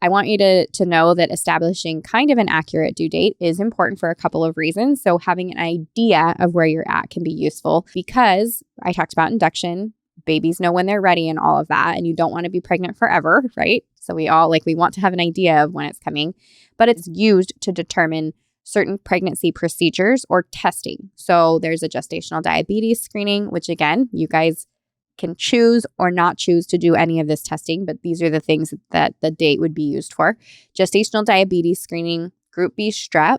I want you to know that establishing kind of an accurate due date is important for a couple of reasons. So having an idea of where you're at can be useful because I talked about induction. Babies know when they're ready and all of that, and you don't want to be pregnant forever, right? So we want to have an idea of when it's coming, but it's used to determine certain pregnancy procedures or testing. So there's a gestational diabetes screening, which again, you guys can choose or not choose to do any of this testing, but these are the things that the date would be used for. Gestational diabetes screening, Group B strep,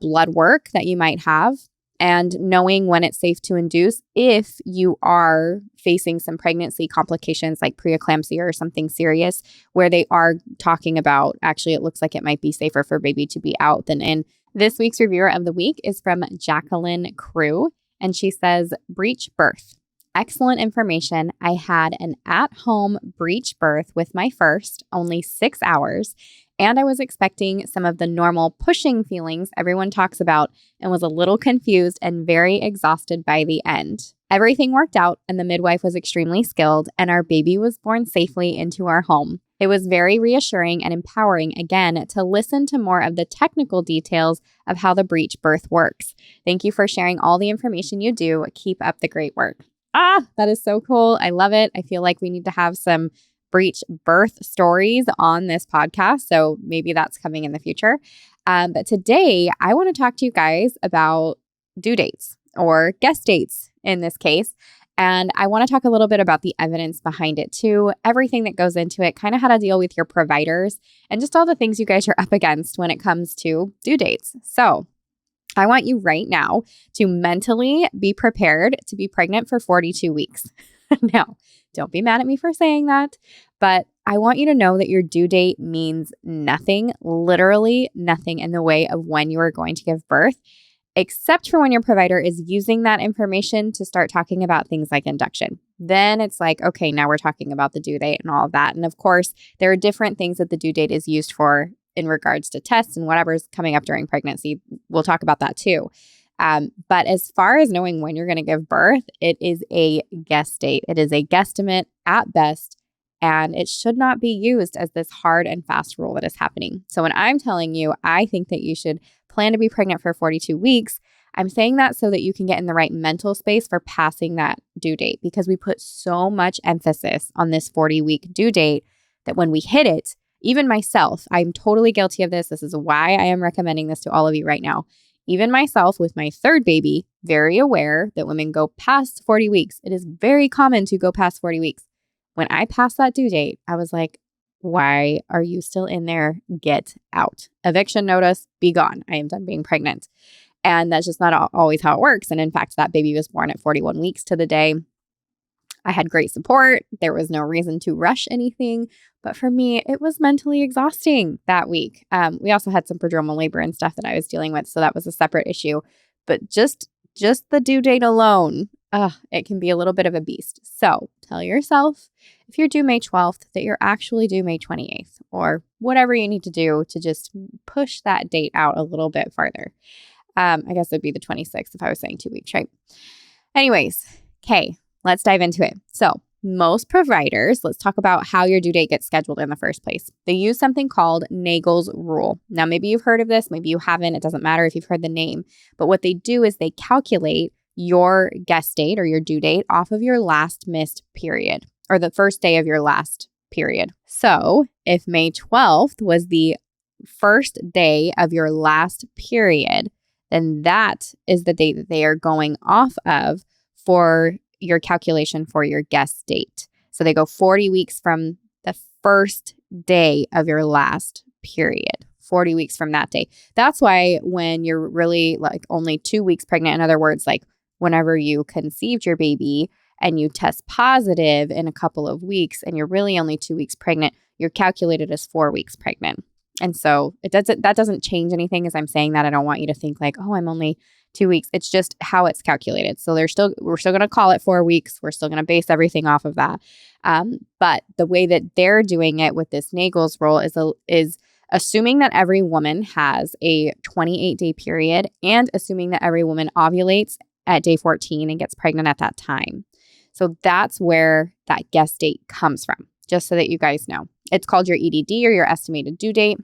blood work that you might have, and knowing when it's safe to induce if you are facing some pregnancy complications like preeclampsia or something serious where they are talking about, actually, it looks like it might be safer for baby to be out than in. This week's reviewer of the week is from Jacqueline Crew, and she says, breech birth. Excellent information. I had an at-home breech birth with my first, only 6 hours, and I was expecting some of the normal pushing feelings everyone talks about and was a little confused and very exhausted by the end. Everything worked out and the midwife was extremely skilled and our baby was born safely into our home. It was very reassuring and empowering again to listen to more of the technical details of how the breech birth works. Thank you for sharing all the information you do. Keep up the great work. That is so cool. I love it. I feel like we need to have some breech birth stories on this podcast. So maybe that's coming in the future. But today I want to talk to you guys about due dates or guest dates in this case. And I want to talk a little bit about the evidence behind it too, everything that goes into it, kind of how to deal with your providers and just all the things you guys are up against when it comes to due dates. So I want you right now to mentally be prepared to be pregnant for 42 weeks. Now, don't be mad at me for saying that, but I want you to know that your due date means nothing, literally nothing in the way of when you are going to give birth, except for when your provider is using that information to start talking about things like induction. Then it's like, okay, now we're talking about the due date and all of that. And of course, there are different things that the due date is used for in regards to tests and whatever's coming up during pregnancy. We'll talk about that too. But as far as knowing when you're going to give birth, it is a guess date. It is a guesstimate at best, and it should not be used as this hard and fast rule that is happening. So when I'm telling you, I think that you should plan to be pregnant for 42 weeks, I'm saying that so that you can get in the right mental space for passing that due date, because we put so much emphasis on this 40-week due date that when we hit it, even myself, I'm totally guilty of this. This is why I am recommending this to all of you right now. Even myself with my third baby, very aware that women go past 40 weeks. It is very common to go past 40 weeks. When I passed that due date, I was like, why are you still in there? Get out. Eviction notice, be gone. I am done being pregnant. And that's just not always how it works. And in fact, that baby was born at 41 weeks to the day. I had great support. There was no reason to rush anything. But for me, it was mentally exhausting that week. We also had some prodromal labor and stuff that I was dealing with. So that was a separate issue. But just the due date alone, it can be a little bit of a beast. So tell yourself if you're due May 12th that you're actually due May 28th or whatever you need to do to just push that date out a little bit farther. I guess it'd be the 26th if I was saying 2 weeks, right? Anyways, okay. Let's dive into it. So most providers, let's talk about how your due date gets scheduled in the first place. They use something called Nagel's rule. Now, maybe you've heard of this, maybe you haven't. It doesn't matter if you've heard the name. But what they do is they calculate your guest date or your due date off of your last missed period or the first day of your last period. So if May 12th was the first day of your last period, then that is the date that they are going off of for your calculation for your guest date. So they go 40 weeks from the first day of your last period, 40 weeks from that day. That's why when you're really like only 2 weeks pregnant, in other words, like whenever you conceived your baby and you test positive in a couple of weeks and you're really only 2 weeks pregnant, you're calculated as 4 weeks pregnant. And so that doesn't change anything as I'm saying that. I don't want you to think like, oh, I'm only 2 weeks. It's just how it's calculated. So we're still going to call it 4 weeks. We're still going to base everything off of that. But the way that they're doing it with this Nagel's rule is assuming that every woman has a 28-day period and assuming that every woman ovulates at day 14 and gets pregnant at that time. So that's where that guest date comes from. just so that you guys know. It's called your EDD, or your estimated due date.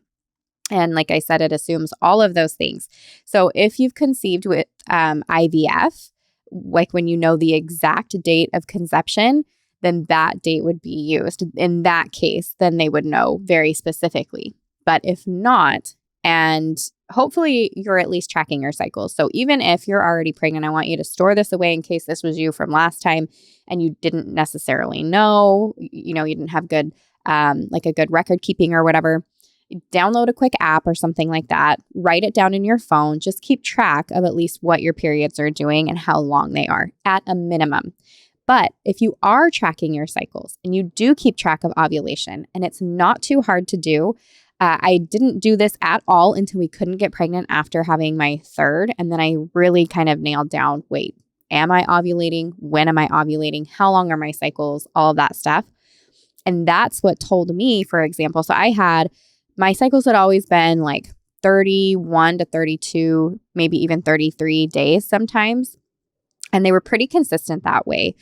And like I said, it assumes all of those things. So if you've conceived with IVF, like when you know the exact date of conception, then that date would be used. In that case, then they would know very specifically. But if not, and hopefully you're at least tracking your cycles. So even if you're already pregnant, I want you to store this away in case this was you from last time and you didn't necessarily know, you didn't have good, like a good record keeping or whatever. Download a quick app or something like that. Write it down in your phone. Just keep track of at least what your periods are doing and how long they are at a minimum. But if you are tracking your cycles and you do keep track of ovulation, and it's not too hard to do, I didn't do this at all until we couldn't get pregnant after having my third. And then I really kind of nailed down, wait, am I ovulating? When am I ovulating? How long are my cycles? All of that stuff. And that's what told me, for example, so my cycles had always been like 31 to 32, maybe even 33 days sometimes. And they were pretty consistent that way,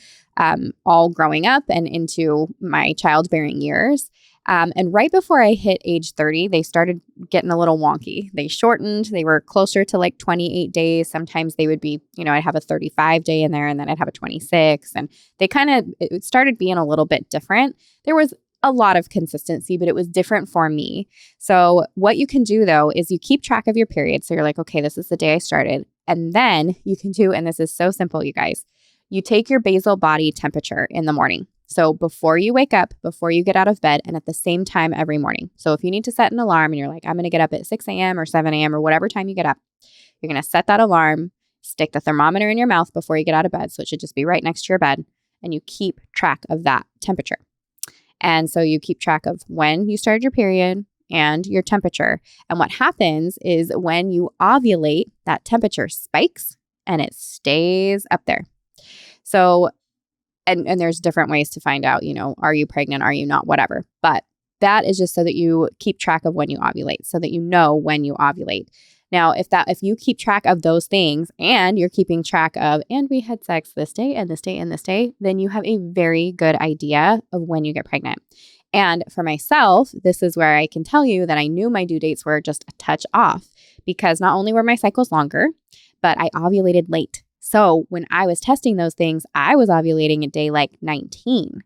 all growing up and into my childbearing years. And right before I hit age 30, they started getting a little wonky. They shortened. They were closer to like 28 days. Sometimes they would be, I'd have a 35 day in there and then I'd have a 26. And it started being a little bit different. There was a lot of consistency, but it was different for me. So what you can do though, is you keep track of your period. So you're like, okay, this is the day I started. And then you can do, and this is so simple, you guys, you take your basal body temperature in the morning. So before you wake up, before you get out of bed, and at the same time every morning. So if you need to set an alarm and you're like, I'm going to get up at 6 a.m. or 7 a.m. or whatever time you get up, you're going to set that alarm, stick the thermometer in your mouth before you get out of bed. So it should just be right next to your bed, and you keep track of that temperature. And so you keep track of when you started your period and your temperature. And what happens is when you ovulate, that temperature spikes and it stays up there. So, and there's different ways to find out, are you pregnant? Are you not? Whatever. But that is just so that you keep track of when you ovulate, so that you know when you ovulate. Now, if you keep track of those things and you're keeping track of, and we had sex this day and this day and this day, then you have a very good idea of when you get pregnant. And for myself, this is where I can tell you that I knew my due dates were just a touch off, because not only were my cycles longer, but I ovulated late. So when I was testing those things, I was ovulating at day like 19.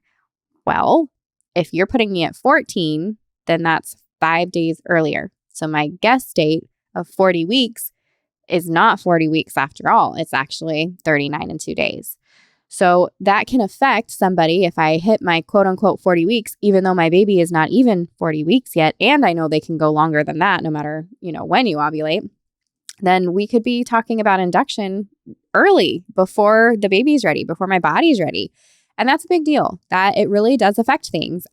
Well, if you're putting me at 14, then that's 5 days earlier. So my guess date of 40 weeks is not 40 weeks after all. It's actually 39 and 2 days. So that can affect somebody if I hit my quote unquote 40 weeks, even though my baby is not even 40 weeks yet. And I know they can go longer than that no matter, when you ovulate. Then we could be talking about induction early, before the baby's ready, before my body's ready. And that's a big deal. That it really does affect things.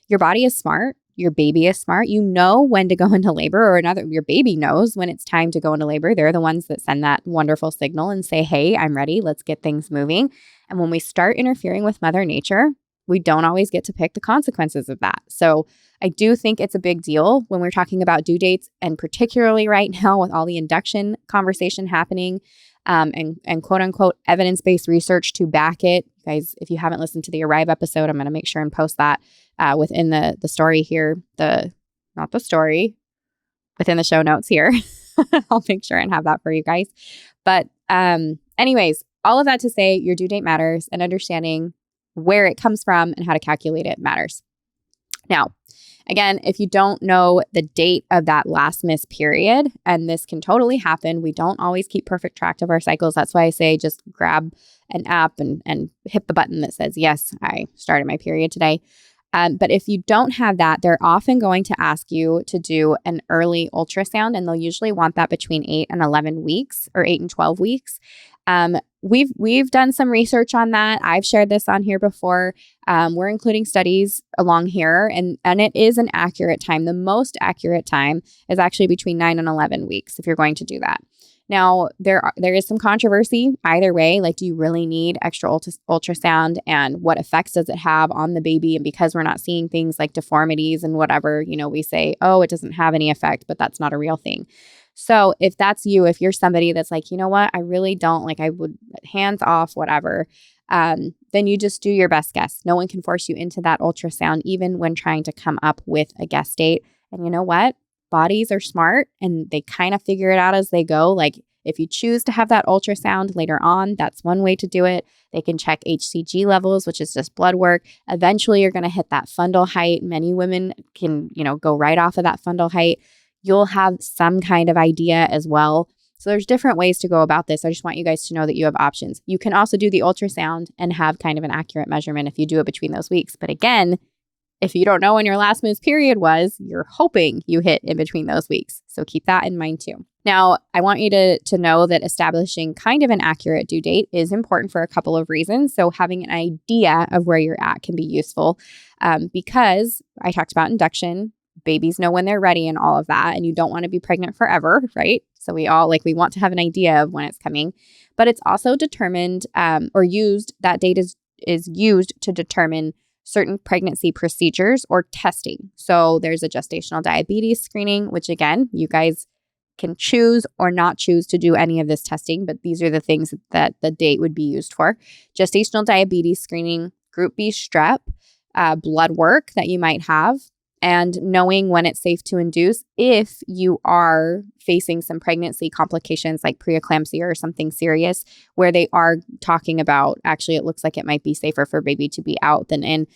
Your body is smart. Your baby is smart. You know when to go into labor, or your baby knows when it's time to go into labor. They're the ones that send that wonderful signal and say, hey, I'm ready. Let's get things moving. And when we start interfering with Mother Nature, we don't always get to pick the consequences of that. So I do think it's a big deal when we're talking about due dates, and particularly right now with all the induction conversation happening, and quote unquote evidence-based research to back it. Guys, if you haven't listened to the Arrive episode, I'm going to make sure and post that within the story here, within the show notes here. I'll make sure and have that for you guys. But anyways, all of that to say, your due date matters, and understanding where it comes from and how to calculate it matters. Now, again, if you don't know the date of that last missed period, and this can totally happen, we don't always keep perfect track of our cycles. That's why I say just grab an app and hit the button that says, yes, I started my period today. But if you don't have that, they're often going to ask you to do an early ultrasound, and they'll usually want that between 8 and 11 weeks, or 8 and 12 weeks. We've done some research on that. I've shared this on here before. We're including studies along here, and it is an accurate time. The most accurate time is actually between 9 and 11 weeks if you're going to do that. Now, there is some controversy either way. Like, do you really need extra ultrasound, and what effects does it have on the baby? And because we're not seeing things like deformities and whatever, we say, oh, it doesn't have any effect, but that's not a real thing. So if that's you, if you're somebody that's like, you know what, I really don't, like, I would hands off, whatever, then you just do your best guess. No one can force you into that ultrasound, even when trying to come up with a guess date. And you know what? Bodies are smart and they kind of figure it out as they go. Like if you choose to have that ultrasound later on, that's one way to do it. They can check HCG levels, which is just blood work. Eventually, you're going to hit that fundal height. Many women can, go right off of that fundal height. You'll have some kind of idea as well. So there's different ways to go about this. I just want you guys to know that you have options. You can also do the ultrasound and have kind of an accurate measurement if you do it between those weeks. But again, if you don't know when your last men's period was, you're hoping you hit in between those weeks. So keep that in mind too. Now, I want you to know that establishing kind of an accurate due date is important for a couple of reasons. So having an idea of where you're at can be useful because I talked about induction. Babies know when they're ready and all of that, and you don't want to be pregnant forever, right? So we want to have an idea of when it's coming, but it's also determined or used, that date is used to determine certain pregnancy procedures or testing. So there's a gestational diabetes screening, which again, you guys can choose or not choose to do any of this testing, but these are the things that the date would be used for. Gestational diabetes screening, Group B strep, blood work that you might have, and knowing when it's safe to induce if you are facing some pregnancy complications like preeclampsia or something serious where they are talking about, actually, it looks like it might be safer for baby to be out than in.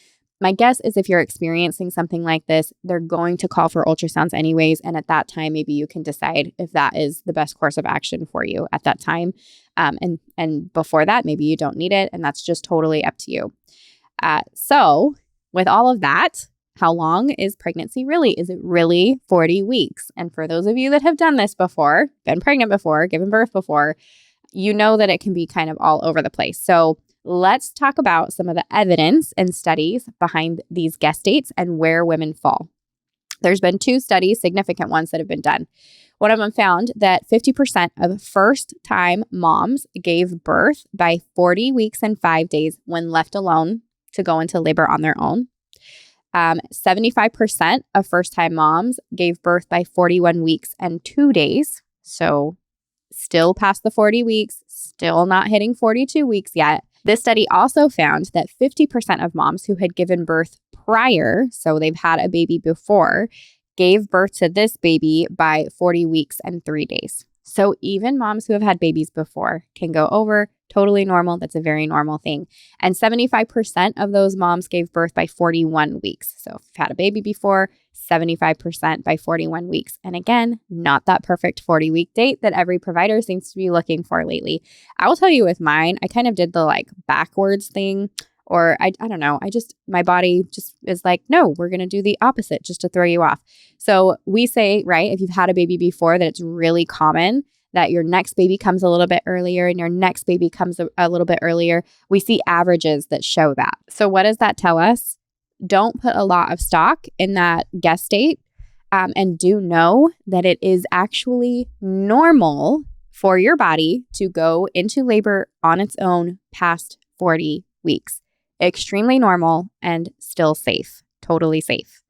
My guess is if you're experiencing something like this, they're going to call for ultrasounds anyways. And at that time, maybe you can decide if that is the best course of action for you at that time. And before that, maybe you don't need it. And that's just totally up to you. So with all of that, how long is pregnancy really? Is it really 40 weeks? And for those of you that have done this before, been pregnant before, given birth before, you know that it can be kind of all over the place. So let's talk about some of the evidence and studies behind these guess dates and where women fall. There's been 2 studies, significant ones that have been done. One of them found that 50% of first-time moms gave birth by 40 weeks and 5 days when left alone to go into labor on their own. 75% of first-time moms gave birth by 41 weeks and 2 days. So still past the 40 weeks, still not hitting 42 weeks yet. This study also found that 50% of moms who had given birth prior, so they've had a baby before, gave birth to this baby by 40 weeks and 3 days. So even moms who have had babies before can go over. Totally normal. That's a very normal thing. And 75% of those moms gave birth by 41 weeks. So if you've had a baby before, 75% by 41 weeks. And again, not that perfect 40-week date that every provider seems to be looking for lately. I will tell you with mine, I kind of did the backwards thing, or I don't know. My body just is like, no, we're going to do the opposite just to throw you off. So we say, right, if you've had a baby before, that it's really common that your next baby comes a little bit earlier and your next baby comes a little bit earlier. We see averages that show that. So what does that tell us? Don't put a lot of stock in that guess date, and do know that it is actually normal for your body to go into labor on its own past 40 weeks. Extremely normal and still safe, totally safe.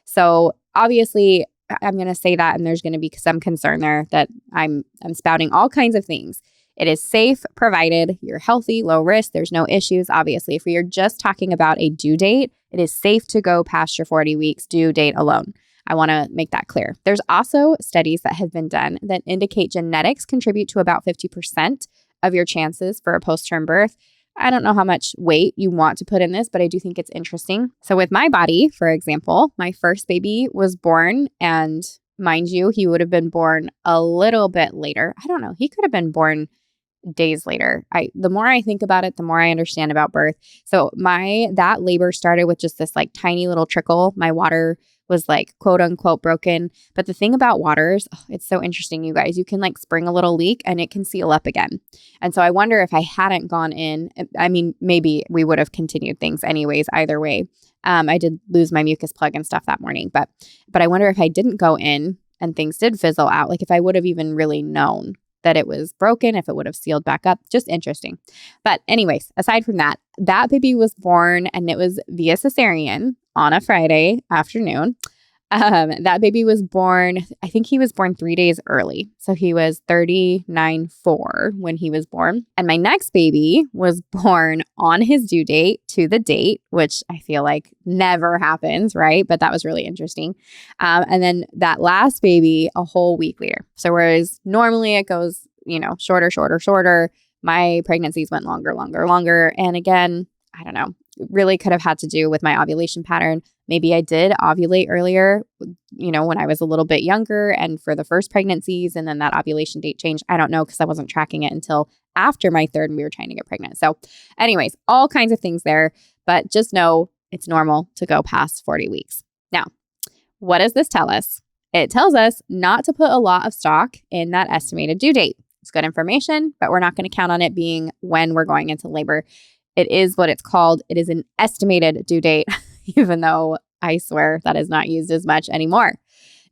So obviously, I'm going to say that, and there's going to be some concern there that I'm spouting all kinds of things. It is safe provided you're healthy, low risk, there's no issues. Obviously, if you're just talking about a due date, it is safe to go past your 40 weeks due date alone. I want to make that clear. There's also studies that have been done that indicate genetics contribute to about 50% of your chances for a post-term birth. I don't know how much weight you want to put in this, but I do think it's interesting. So with my body, for example, my first baby was born, and mind you, he would have been born a little bit later. I don't know. He could have been born days later. The more I think about it, the more I understand about birth. So that labor started with just this tiny little trickle. My water was quote unquote broken. But the thing about waters, it's so interesting, you guys. You can spring a little leak and it can seal up again. And so I wonder if I hadn't gone in, maybe we would have continued things anyways, either way. I did lose my mucus plug and stuff that morning, but I wonder if I didn't go in and things did fizzle out, if I would have even really known that it was broken, if it would have sealed back up. Just interesting. But anyways, aside from that baby was born, and it was via cesarean on a Friday afternoon. That baby was born, I think he was born 3 days early. So he was 39.4 when he was born. And my next baby was born on his due date to the date, which I feel like never happens, right? But that was really interesting. And then that last baby a whole week later. So whereas normally it goes, shorter, my pregnancies went longer. And again, I don't know, really could have had to do with my ovulation pattern. Maybe I did ovulate earlier, when I was a little bit younger and for the first pregnancies, and then that ovulation date changed. I don't know because I wasn't tracking it until after my third and we were trying to get pregnant. So anyways, all kinds of things there, but just know it's normal to go past 40 weeks. Now, what does this tell us? It tells us not to put a lot of stock in that estimated due date. It's good information, but we're not going to count on it being when we're going into labor. It is what it's called. It is an estimated due date, even though I swear that is not used as much anymore.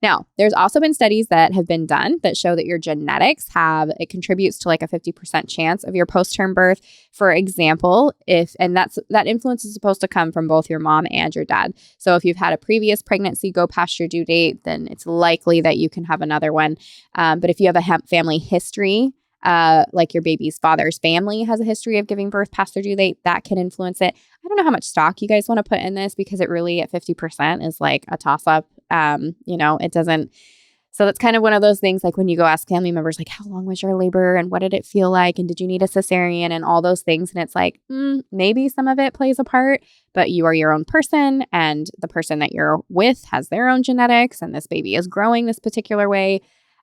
Now, there's also been studies that have been done that show that your genetics it contributes to like a 50% chance of your post-term birth. For example, that influence is supposed to come from both your mom and your dad. So if you've had a previous pregnancy go past your due date, then it's likely that you can have another one. But if you have a family history, like your baby's father's family has a history of giving birth past their due date, that can influence it. I don't know how much stock you guys want to put in this because it really at 50% is like a toss up. It doesn't. So that's kind of one of those things like when you go ask family members, like, how long was your labor and what did it feel like? And did you need a cesarean and all those things? And it's like, maybe some of it plays a part, but you are your own person and the person that you're with has their own genetics and this baby is growing this particular way.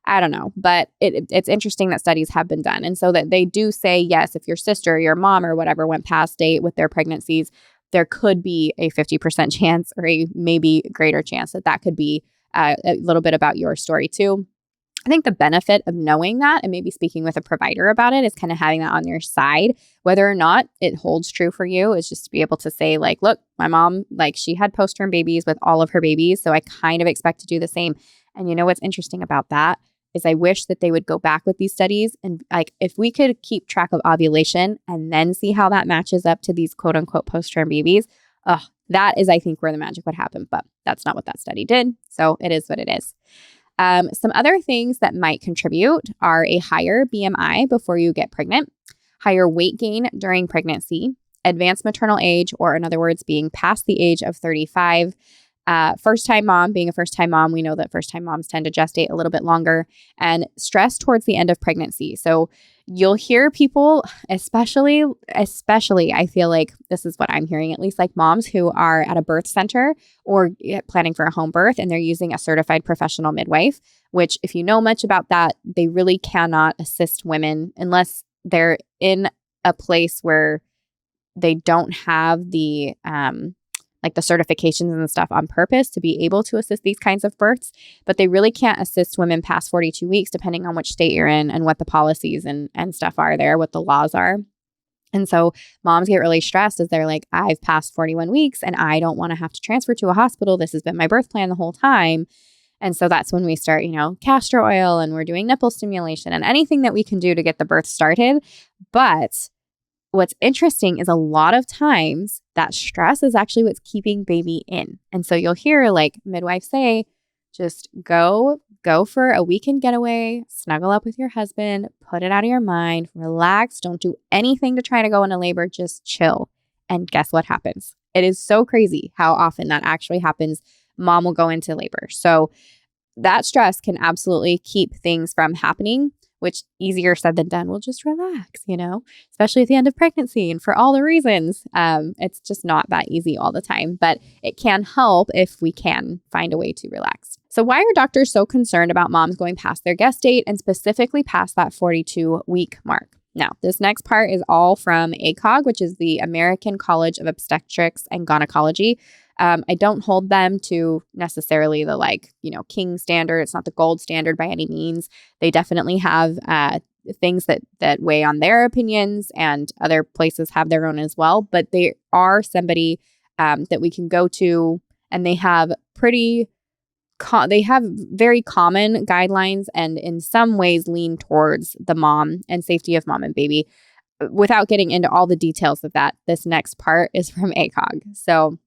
I don't know, but it's interesting that studies have been done. And so that they do say, yes, if your sister, your mom or whatever went past date with their pregnancies, there could be a 50% chance or a maybe greater chance that could be a little bit about your story too. I think the benefit of knowing that and maybe speaking with a provider about it is kind of having that on your side. Whether or not it holds true for you is just to be able to say like, look, my mom, like she had post-term babies with all of her babies. So I kind of expect to do the same. And you know what's interesting about that is I wish that they would go back with these studies and like if we could keep track of ovulation and then see how that matches up to these quote unquote post-term babies, that is I think where the magic would happen, but that's not what that study did. So it is what it is. Some other things that might contribute are a higher BMI before you get pregnant, higher weight gain during pregnancy, advanced maternal age, or in other words, being past the age of 35, first-time mom, being a first-time mom, we know that first-time moms tend to gestate a little bit longer, and stress towards the end of pregnancy. So you'll hear people, especially, I feel like this is what I'm hearing, at least like moms who are at a birth center or planning for a home birth and they're using a certified professional midwife, which if you know much about that, they really cannot assist women unless they're in a place where they don't have the like the certifications and stuff on purpose to be able to assist these kinds of births, but they really can't assist women past 42 weeks, depending on which state you're in and what the policies and stuff are there, what the laws are. And so moms get really stressed as they're like, I've passed 41 weeks and I don't want to have to transfer to a hospital. This has been my birth plan the whole time. And so that's when we start, castor oil and we're doing nipple stimulation and anything that we can do to get the birth started. But what's interesting is a lot of times that stress is actually what's keeping baby in. And so you'll hear like midwives say, just go for a weekend getaway, snuggle up with your husband, put it out of your mind, relax, don't do anything to try to go into labor, just chill. And guess what happens? It is so crazy how often that actually happens. Mom will go into labor. So that stress can absolutely keep things from happening, which easier said than done. We'll just relax, especially at the end of pregnancy and for all the reasons. It's just not that easy all the time, but it can help if we can find a way to relax. So why are doctors so concerned about moms going past their guest date and specifically past that 42-week mark? Now, this next part is all from ACOG, which is the American College of Obstetrics and Gynecology. I don't hold them to necessarily the king standard. It's not the gold standard by any means. They definitely have things that weigh on their opinions, and other places have their own as well. But they are somebody that we can go to, and they have they have very common guidelines, and in some ways lean towards the mom and safety of mom and baby. Without getting into all the details of that, this next part is from ACOG. So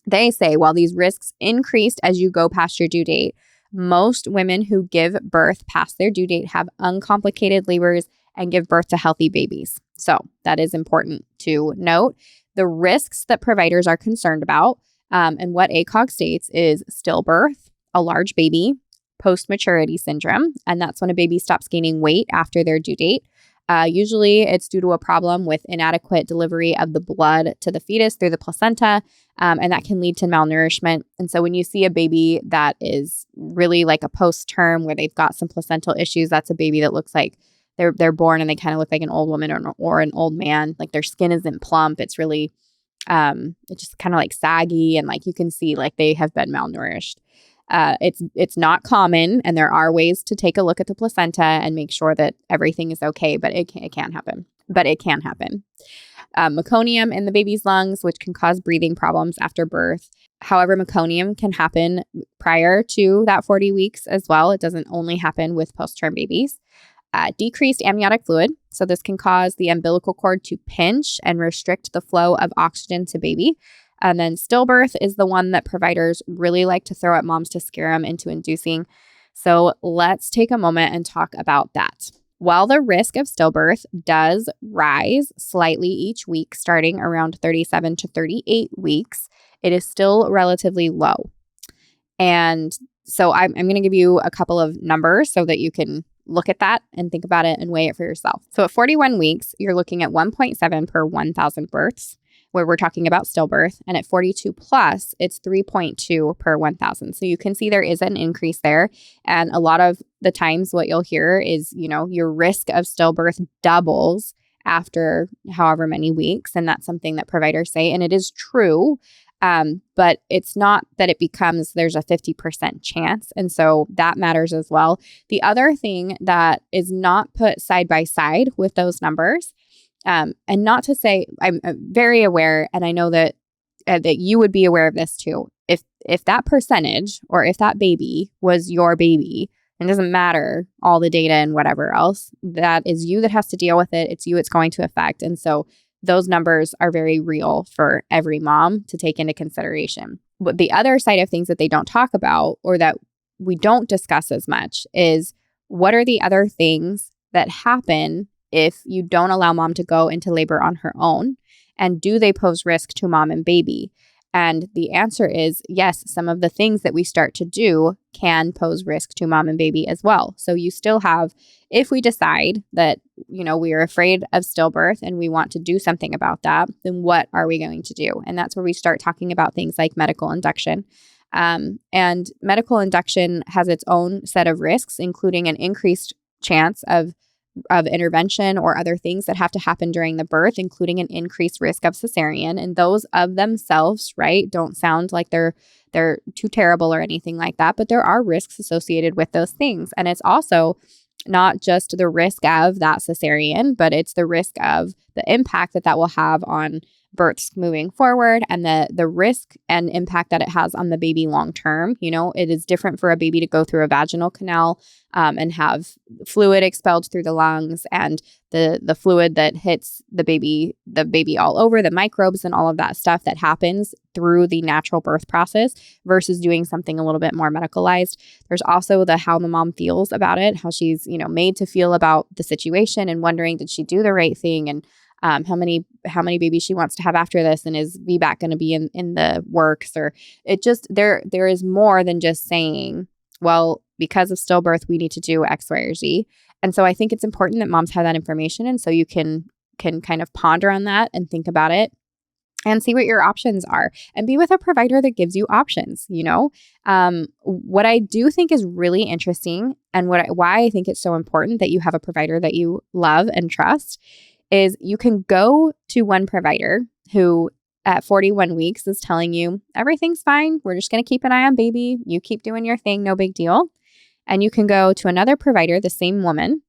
They say while these risks increased as you go past your due date, most women who give birth past their due date have uncomplicated labors and give birth to healthy babies. So that is important to note. The risks that providers are concerned about and what ACOG states is stillbirth, a large baby, post-maturity syndrome, and that's when a baby stops gaining weight after their due date. Usually it's due to a problem with inadequate delivery of the blood to the fetus through the placenta, and that can lead to malnourishment. And so when you see a baby that is really like a post-term where they've got some placental issues, that's a baby that looks like they're born and they kind of look like an old woman or an old man. Like their skin isn't plump. It's really it's just kind of like saggy, and like you can see like they have been malnourished. It's not common, and there are ways to take a look at the placenta and make sure that everything is okay, but it can happen. Meconium in the baby's lungs, which can cause breathing problems after birth. However, meconium can happen prior to that 40 weeks as well. It doesn't only happen with post-term babies. Decreased amniotic fluid. So this can cause the umbilical cord to pinch and restrict the flow of oxygen to baby. And then stillbirth is the one that providers really like to throw at moms to scare them into inducing. So let's take a moment and talk about that. While the risk of stillbirth does rise slightly each week, starting around 37 to 38 weeks, it is still relatively low. And so I'm going to give you a couple of numbers so that you can look at that and think about it and weigh it for yourself. So at 41 weeks, you're looking at 1.7 per 1,000 births, where we're talking about stillbirth. And at 42 plus, it's 3.2 per 1,000. So you can see there is an increase there. And a lot of the times what you'll hear is, your risk of stillbirth doubles after however many weeks. And that's something that providers say. And it is true. But it's not that there's a 50% chance. And so that matters as well. The other thing that is not put side by side with those numbers, and not to say I'm very aware, and I know that you would be aware of this too. If that percentage or if that baby was your baby, it doesn't matter all the data and whatever else, that is you that has to deal with it. It's you it's going to affect. And so those numbers are very real for every mom to take into consideration. But the other side of things that they don't talk about or that we don't discuss as much is what are the other things that happen if you don't allow mom to go into labor on her own? And do they pose risk to mom and baby? And the answer is yes, some of the things that we start to do can pose risk to mom and baby as well. So you still have, if we decide that, we are afraid of stillbirth and we want to do something about that, then what are we going to do? And that's where we start talking about things like medical induction. And medical induction has its own set of risks, including an increased chance of intervention or other things that have to happen during the birth, including an increased risk of cesarean. And those of themselves, right, don't sound like they're too terrible or anything like that, but there are risks associated with those things. And it's also not just the risk of that cesarean, but it's the risk of the impact that will have on births moving forward and the risk and impact that it has on the baby long term. It is different for a baby to go through a vaginal canal and have fluid expelled through the lungs, and the fluid that hits the baby all over, the microbes and all of that stuff that happens through the natural birth process versus doing something a little bit more medicalized. There's also how the mom feels about it, how she's, made to feel about the situation and wondering, did she do the right thing? And how many babies she wants to have after this, and is VBAC going to be in the works? Or it just there is more than just saying, well, because of stillbirth, we need to do X, Y, or Z. And so I think it's important that moms have that information, and so you can kind of ponder on that and think about it and see what your options are, and be with a provider that gives you options. What I do think is really interesting, and why I think it's so important that you have a provider that you love and trust, is you can go to one provider who at 41 weeks is telling you everything's fine. We're just going to keep an eye on baby. You keep doing your thing. No big deal. And you can go to another provider, the same woman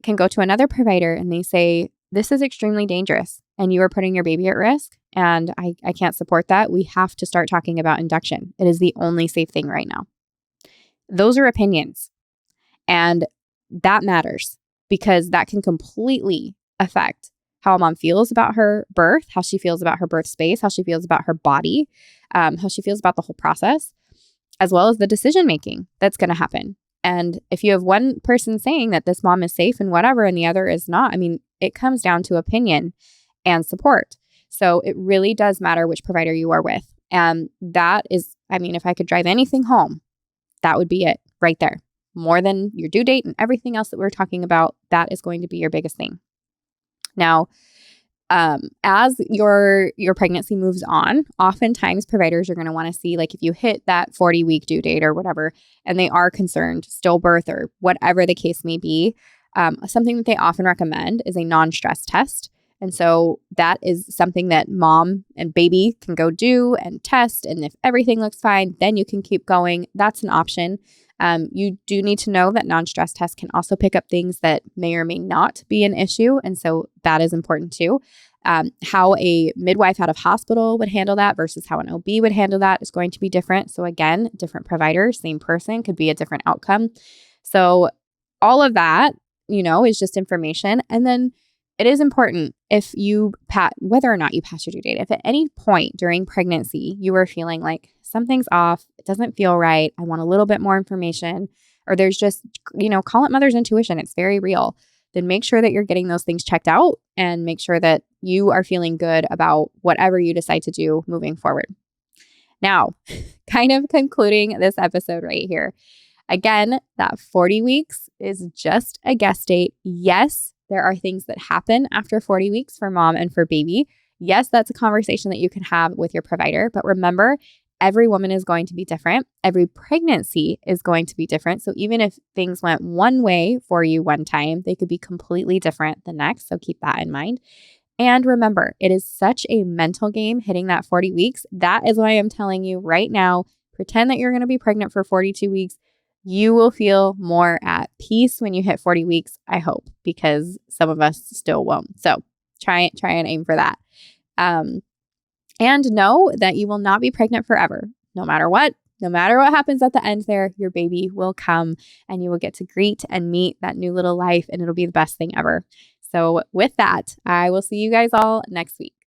can go to another provider and they say, this is extremely dangerous and you are putting your baby at risk. And I can't support that. We have to start talking about induction. It is the only safe thing right now. Those are opinions. And that matters because that can completely affect how a mom feels about her birth, how she feels about her birth space, how she feels about her body, how she feels about the whole process, as well as the decision making that's going to happen. And if you have one person saying that this mom is safe and whatever, and the other is not, I mean, it comes down to opinion and support. So it really does matter which provider you are with. And that is, I mean, if I could drive anything home, that would be it right there. More than your due date and everything else that we're talking about, that is going to be your biggest thing. Now, as your pregnancy moves on, oftentimes providers are going to want to see, like, if you hit that 40-week due date or whatever, and they are concerned, stillbirth or whatever the case may be, something that they often recommend is a non-stress test. And so that is something that mom and baby can go do and test. And if everything looks fine, then you can keep going. That's an option. You do need to know that non-stress tests can also pick up things that may or may not be an issue. And so that is important too. How a midwife out of hospital would handle that versus how an OB would handle that is going to be different. So again, different providers, same person, could be a different outcome. So all of that, is just information. And then it is important if you whether or not you pass your due date, if at any point during pregnancy you are feeling like something's off, it doesn't feel right, I want a little bit more information, or there's just, call it mother's intuition, it's very real, then make sure that you're getting those things checked out and make sure that you are feeling good about whatever you decide to do moving forward. Now, kind of concluding this episode right here. Again, that 40 weeks is just a guess date. Yes, there are things that happen after 40 weeks for mom and for baby. Yes, that's a conversation that you can have with your provider. But remember, every woman is going to be different. Every pregnancy is going to be different. So even if things went one way for you one time, they could be completely different the next. So keep that in mind. And remember, it is such a mental game hitting that 40 weeks. That is why I'm telling you right now, pretend that you're going to be pregnant for 42 weeks. You will feel more at peace when you hit 40 weeks, I hope, because some of us still won't. So try and aim for that. And know that you will not be pregnant forever. No matter what happens at the end there, your baby will come and you will get to greet and meet that new little life, and it'll be the best thing ever. So with that, I will see you guys all next week.